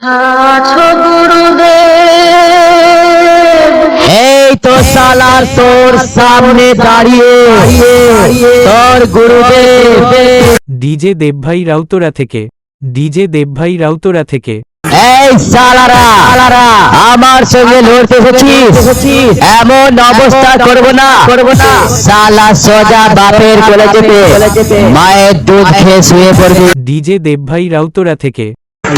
আছো গুরুদেব, এই তো সালার তোর সামনে দাঁড়িয়ে তোর গুরুদেব। ডিজে দেবভাই রাউতরা থেকে এই সালারা আমার সঙ্গে লড়তে এসেছিস, এমন অবস্থা করব না সালা সোজা বাপের কোলে যেতে মায়ের দুধ খেয়ে শুয়ে পড়বি। ডিজে দেবভাই রাউতরা থেকে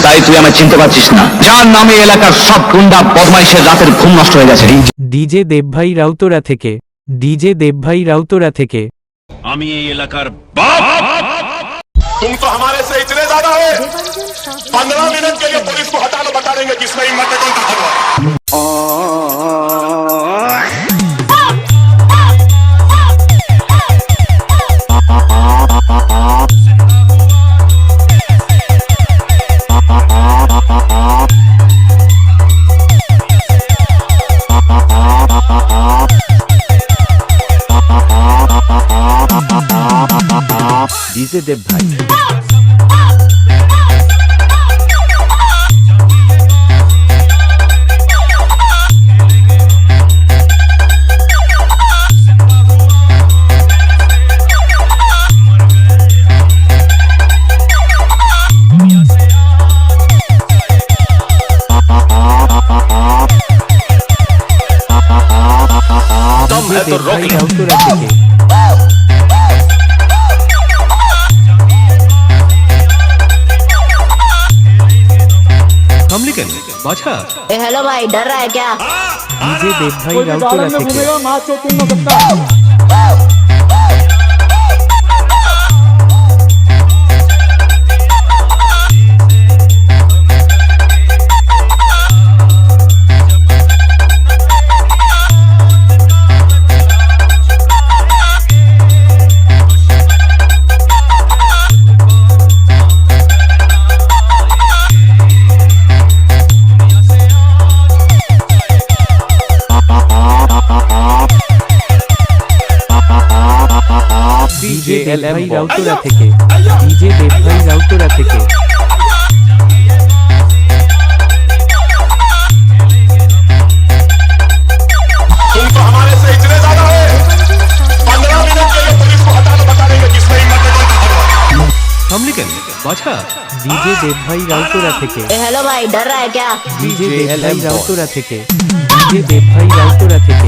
তাই তুই আমায় চিনতে পারছিস না, যার নামে এলাকার সব গুন্ডা বদমাইশের রাতের ঘুম নষ্ট হয়ে গেছে। ডিজে দেবভাই রাউতরা থেকে আমি এই এলাকার বাপ। तुम तो हमारे से इतने ज्यादा हो, 15 मिनट के लिए पुलिस को हटा लो, बता देंगे किसमें हिम्मत है, कौन सा भगवान। ডিজে দেবভাই রাউতরা থেকে हेलो भाई, डर रहा है क्या? ডিজে দেবভাই রাউতরা থেকে ডিজে দেবভাই রাউতরা থেকে तुम तो हमारे से इतने ज्यादा हो, 15 मिनट के लिए पुलिस को हटा लो, बता देंगे किसमें हिम्मत है, कौन सा भगवान। ডিজে দেবভাই রাউতরা থেকে हेलो भाई, डर रहा है क्या? ডিজে দেবভাই রাউতরা থেকে ডিজে দেবভাই রাউতরা থেকে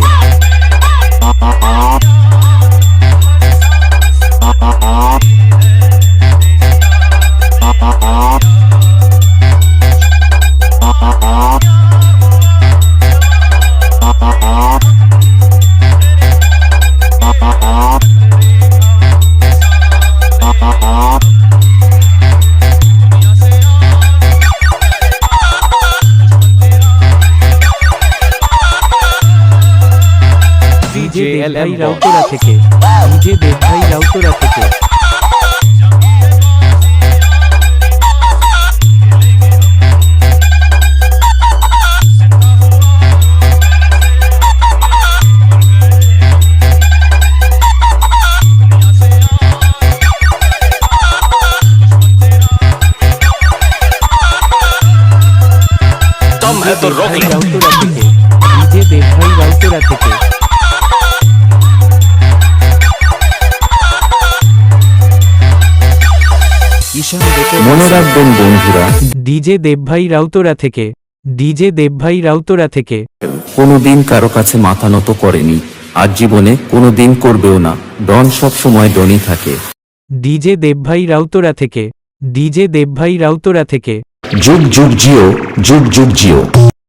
दम है तो रोक ले। ডিজে দেবভাই রাউতরা থেকে মনে রাখবেন বন্ধুরা, ডিজে দেবভাই রাউতরা থেকে কোনোদিন কারো কাছে মাথা নত করেনি, আজ জীবনে কোনোদিন করবেও না। ডন সব সময় ডনই থাকে। ডিজে দেবভাই রাউতরা থেকে যুগ যুগ জিও, যুগ যুগ জিও।